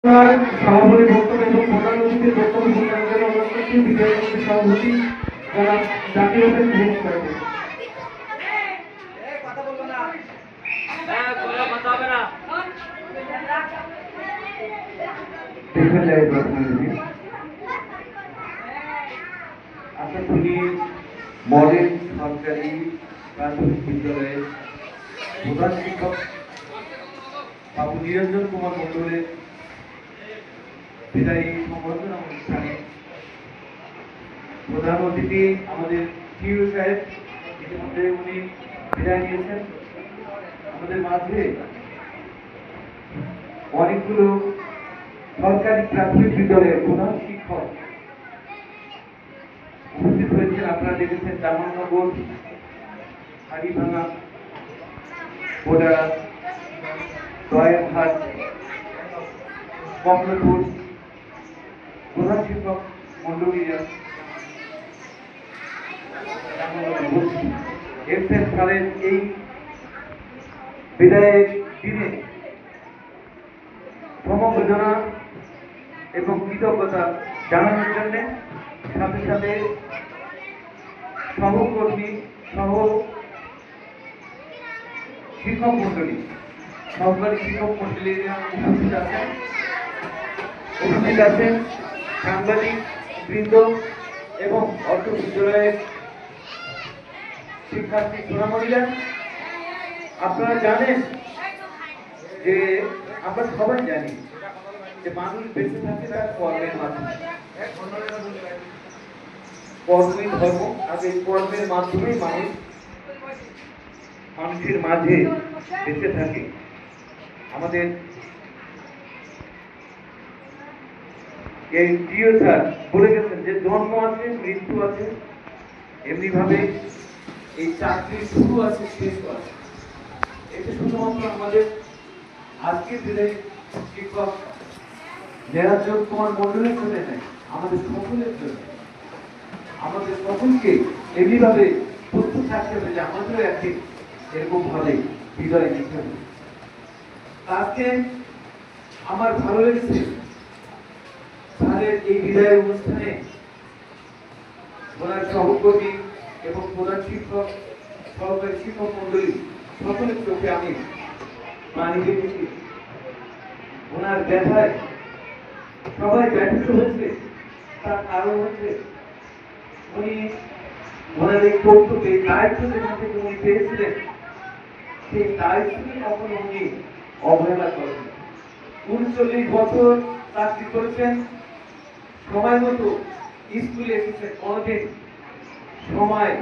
সভাপতি বক্তব্য এবং প্রধান অতিথির বক্তব্য পরিচালনা করে অনুরোধ করছি বিজয় কমিটির সভাপতি যারা জাতীয় হোসেন ঘোষ করেছেন। আশাশুনি মডেল সরকারি প্রাথমিক বিদ্যালয়ের প্রধান শিক্ষক বাবু নিরঞ্জন কুমার মন্ডলের বিদায়ী সম্বর্ধনা অনুষ্ঠানে প্রধান অতিথি আমাদের টিউ সাহেব, ইতিমধ্যে উনি বিদায় নিয়েছেন। আমাদের মাঝে অনেকগুলো সরকারি প্রাথমিক বিদ্যালয়ের প্রধান শিক্ষক উপস্থিত হয়েছেন। আপনারা দেখেছেন জামালনগর, হাড়িভাঙা, বোডারা, দয়ারহাট, কমলাপুর প্রধান শিক্ষক মন্ডলীরা এসএন স্যারের এই বিদায়ের দিনে সমবেদনা এবং কৃতজ্ঞতা জানানোর জন্য সাথে সাথে সহকর্মী সহ শিক্ষক মন্ডলী, সহকারী শিক্ষক মন্ডলীরা উপস্থিত আছেন সাংবাদিক বৃন্দ এবং অর্থ বিদ্যালয়ের শিক্ষার্থী সোনামণিরা। আপনারা জানেন যে আমরা সবাই জানি যে মানুষ বেঁচে থাকে তার কর্মের মাধ্যমে। কর্মই ধর্ম, আর এই কর্মের মাধ্যমেই মানুষ মানুষের মাঝে বেঁচে থাকে। আমাদের এই প্রিয় স্যার বলে গেছেন যে জন্ম আছে, মৃত্যু আছে, এমনি ভাবে এই চাকরির শুরু আছে, শেষ আছে। এটা শুধুমাত্র আমাদের আজকের দিনে শিক্ষক নিরঞ্জন কুমার মন্ডলের জন্য নেই, আমাদের সকলের জন্য। আমাদের সকলকে এমনিভাবে প্রস্তুত থাকতে হবে যে আমাদেরও একদিন এরকম ভাবে বিদায় নিতে হবে। আজকে আমার ভালো লেগেছে স্যারের এই বিদায়ের অনুষ্ঠানে ওনার সহকর্মী এবং প্রধান শিক্ষক, সহকারী শিক্ষক মন্ডলী সকলের চোখে আমি পানি দেখেছি। ওনার ব্যথায় সবাই ব্যথিত হচ্ছে, তার কারণ হচ্ছে উনি ওনার এই কর্তব্য, এই দায়িত্ব যেখান থেকে উনি পেয়েছিলেন সেই দায়িত্বকে কখনো উনি অবহেলা করেন। 39 বছর চাকরি করেছেন, সময় মতো স্কুলে এসেছেন। কোনদিন সময়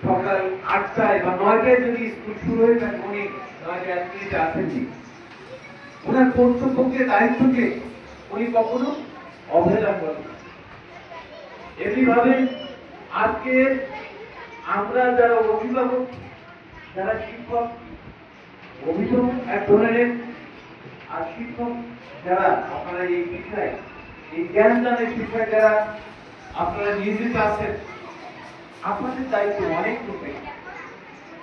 সকাল 8টায় বা 9টায় যদি স্কুল শুরু হয়ে থাকে উনি 9টায় মিনিটে আসেননি। ওনার কর্তব্যকে, দায়িত্বকে উনি কখনো অবহেলা করেন। এমনিভাবে আজকে আমরা যারা অভিভাবক, যারা শিক্ষক, অভিভাবক এক ধরনের, আর শিক্ষক যারা আপনারা এই বিষয়ে, এই জ্ঞান দানের বিষয়ে যারা আপনারা নিয়োজিত আছেন, আপনাদের দায়িত্ব অনেক রূপে।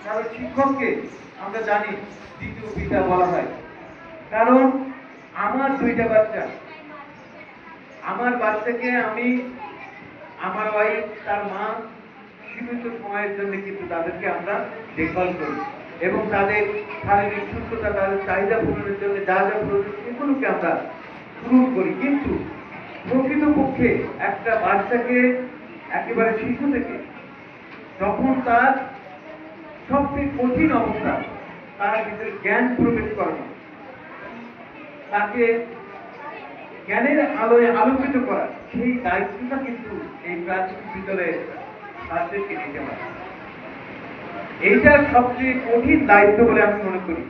কারণ শিক্ষককে আমরা জানি দ্বিতীয় পিতা বলা হয়। কারণ আমার 2টা বাচ্চা, আমার বাচ্চাকে আমি, আমার ওয়াইফ, তার মা সীমিত সময়ের জন্য কিন্তু তাদেরকে আমরা দেখভাল করি এবং তাদের শারীরিক সুস্থতা, তাদের চাহিদা পূরণের জন্য যা যা প্রয়োজন সেগুলোকে আমরা পূরণ করি। কিন্তু প্রকৃতপক্ষে একটা বাচ্চাকে একেবারে শিশু থেকে যখন তার সবচেয়ে কঠিন অবস্থা, তার ভিতরে জ্ঞান প্রবেশ করানো, তাকে জ্ঞানের আলোয় আলোকিত করা, সেই দায়িত্বটা কিন্তু এই প্রাথমিক বিদ্যালয়ে ছাত্রদেরকে নিতে হয়। এইটা সবচেয়ে কঠিন দায়িত্ব বলে আমি মনে করি।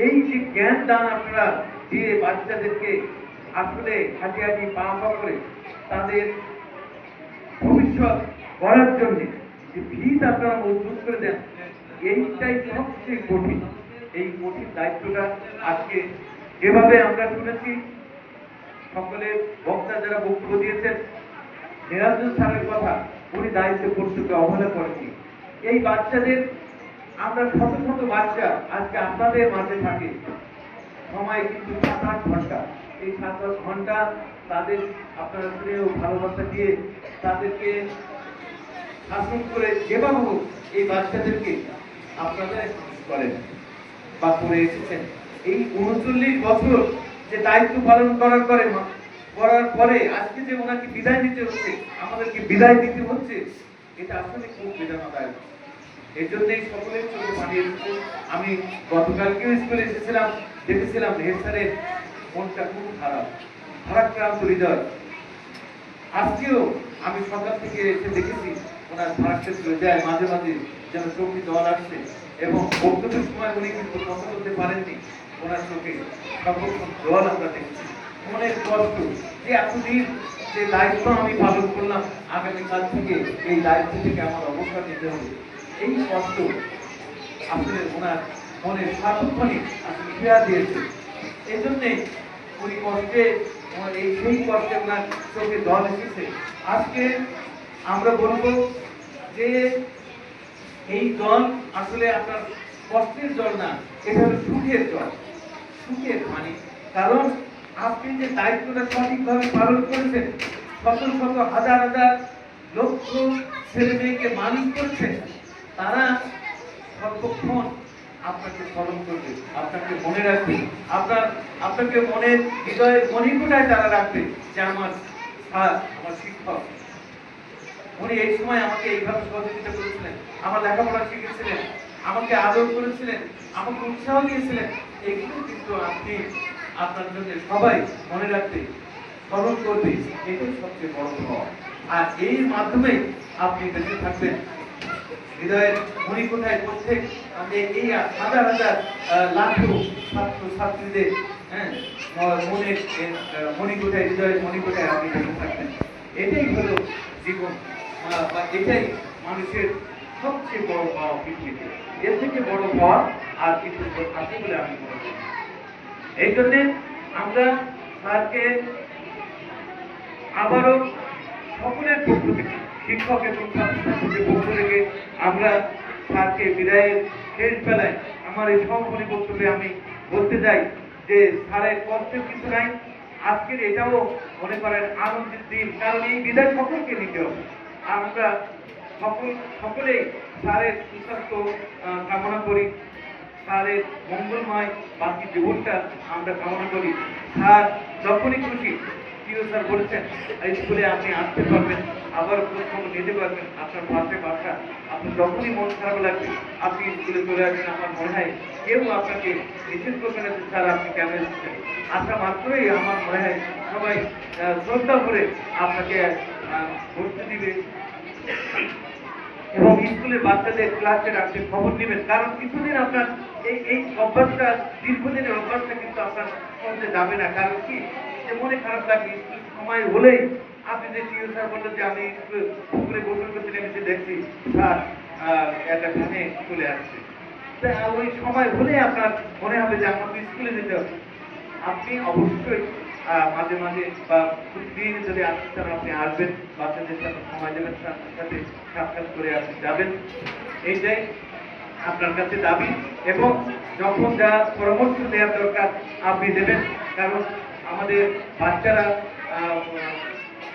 এই যে জ্ঞান দান আপনারা দিয়ে বাচ্চাদেরকে আসলে হাঁটি হাঁটি পা পা করে তাদের ভবিষ্যৎ গড়ার জন্য যে ভিত আপনারা মজবুত করে দেন, এইটাই সবচেয়ে কঠিন। এই কঠিন দায়িত্বটা আজকে যেভাবে আমরা শুনেছি, সকলে বক্তা যারা বক্তব্য দিয়েছেন, নিরঞ্জন স্যারের কথা, উনি দায়িত্ব কর্তব্যে অবহেলা করেছি। এই বাচ্চাদের আমরা শত শত বাচ্চা আজকে আপনাদের মাঝে থাকে, সময় কিন্তু 7-8 ঘন্টা। এই 7-8 ঘন্টা তাদের আপনারা স্নেহ ভালোবাসা দিয়ে তাদেরকে শাসন করে যেভাবে হোক এই বাচ্চাদেরকে আপনারা করেন বা করে এসেছেন। এই 39 বছর যে দায়িত্ব পালন করার পরে আজকে যে ওনাকে বিদায় দিতে হচ্ছে, আমাদেরকে বিদায় দিতে হচ্ছে, এটা আসলে খুব বেদনাদায়ক। এই জন্যই সকলের চোখে পানি এসেছে। আমি গতকালকেও স্কুলে এসেছিলাম, দেখেছিলাম হেড স্যারের মনটা খুব খারাপ, ভারাক্রান্ত হৃদয়। আজকেও আমি সকাল থেকে এসে দেখেছি ওনার ভারাক্রান্ত হৃদয় মাঝে মাঝে যেন চোখে জল আসছে, এবং বক্তব্যের সময় উনি কিন্তু কথা বলতে পারেননি, ওনার চোখে সর্বক্ষণ জল আমরা দেখছি। মনের কষ্ট যে এতদিন যে দায়িত্ব আমি পালন করলাম, আগামীকাল থেকে এই দায়িত্ব থেকে আমার অবসর নিতে হবে, এই কষ্ট আসলে ওনার মনে সার্বক্ষণিক আসলে ক্রিয়া দিয়েছে। এই জন্যে উনি কষ্টে এই সেই কষ্টে ওনার চোখে জল এসেছে। আজকে আমরা বলবো যে এই জল আসলে আপনার কষ্টের জল না, এটা হলো সুখের জল, সুখের পানি। কারণ আপনি যে দায়িত্বটা সঠিকভাবে পালন করেছেন, শত শত হাজার হাজার লক্ষ ছেলে মেয়েকে মানুষ করছেন, তারা সর্বক্ষণ আপনাকে স্মরণ করবে, আপনাকে মনে রাখবে, আপনাকে মনের হৃদয়ের মণিকোটায় তারা রাখবে যে আমার স্যার, আমার শিক্ষক, উনি এই সময় আমাকে এইভাবে সহযোগিতা করেছিলেন, আমার লেখাপড়া শিখিয়েছিলেন, আমাকে আদর করেছিলেন, আমাকে উৎসাহ দিয়েছিলেন। এগুলো কিন্তু আপনি আপনার জন্য সবাই মনে রাখবে, স্মরণ করবে, এটাই সবচেয়ে বড় পাওয়া। আর এই মাধ্যমে আপনি বেঁচে থাকবেন হৃদয়ের মণিকোঠায়। প্রত্যেক এই হাজার হাজার লাখো ছাত্র ছাত্রীদের মনের মণিকোঠায়, হৃদয়ের মণিকোঠায় আপনি বেঁচে থাকবেন। এটাই হলো জীবন, বা এটাই মানুষের সবচেয়ে বড় পাওয়া পৃথিবীতে। এর থেকে বড় পাওয়া আর কিছু আছে বলে আমি মনে করি। এই জন্যে আমরা স্যারকে আবারও সকলের পক্ষ থেকে, শিক্ষক এবং ছাত্রছাত্রীদের পক্ষ থেকে আমরা স্যারকে বিদায়ের শেষ বেলায় আমার এই সমাপনী বক্তব্যে আমি বলতে চাই যে স্যারের কষ্টের কিছু নাই। আজকের এটাও মনে করেন আনন্দের দিন, কারণ এই বিদায় সকলকে নিতে হবে। আমরা সকলেই স্যারের সুস্বাস্থ্য কামনা করি, স্যারের মঙ্গলময় বাকি জীবনটা আমরা কামনা করি। স্যার যখনই খুশি, প্রিয় স্যার বলেছেন স্কুলে আপনি আসতে পারবেন, আবার খোঁজ নিতে পারবেন, আপনার বাসা আপনার যখনই মন খারাপ লাগবে আপনি স্কুলে চলে আসবেন। আমার মনে হয় কেউ আপনাকে নিষেধ করবে না যে স্যার আপনি কেন এসেছেন। আসা মাত্রই আমার মনে হয় সবাই শ্রদ্ধা করে আপনাকে বসতে দিবে এবং স্কুলের বাচ্চাদের ক্লাসে রাখতে খবর নেবেন। কারণ কিছুদিন আপনার এই অভ্যাসটা, দীর্ঘদিনের অভ্যাসটা কিন্তু আপনার মধ্যে যাবে না। কারণ কি, যে মনে খারাপ লাগে সময় হলেই আপনি যে টিও স্যার বললেন যে আমি স্কুলে গোসল করতে নেমেছি, দেখছি স্যার একটা ফ্যানে চলে আসছে, ওই সময় হলে আপনার মনে হবে যে আমাকে স্কুলে যেতে হবে। আপনি অবশ্যই মাঝে মাঝে বা প্রতিদিন যদি আসতে চান আপনি আসবেন, বাচ্চাদের সাথে সময় দেবেন, সাথে সাক্ষাৎ করে আপনি যাবেন, এইটাই আপনার কাছে দাবি। এবং যখন যা পরামর্শ দেওয়ার দরকার আপনি দেবেন, কারণ আমাদের বাচ্চারা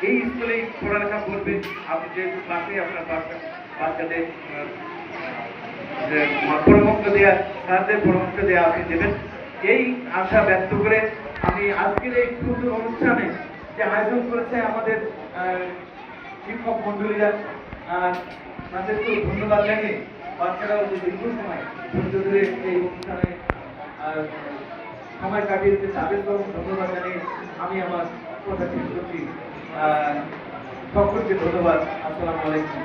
এই স্কুলেই পড়ালেখা করবে। আপনি যেহেতু ক্লাসে আপনার বাচ্চাদের পরামর্শ দেওয়া, স্যারদের পরামর্শ দেওয়া আপনি দেবেন, এই আশা ব্যক্ত করে আমি আজকের এই সুন্দর অনুষ্ঠানে যে আয়োজন করেছে আমাদের শিক্ষক মন্ডলীরা, তাদেরকেও ধন্যবাদ জানিয়ে বাচ্চারাও যে দীর্ঘ সময় ধৈর্য ধরে এই অনুষ্ঠানে সময় কাটিয়েছে তাদেরকেও ধন্যবাদ জানিয়ে আমি আমার কথা শেষ করছি। সকলকে ধন্যবাদ। আসসালামু আলাইকুম।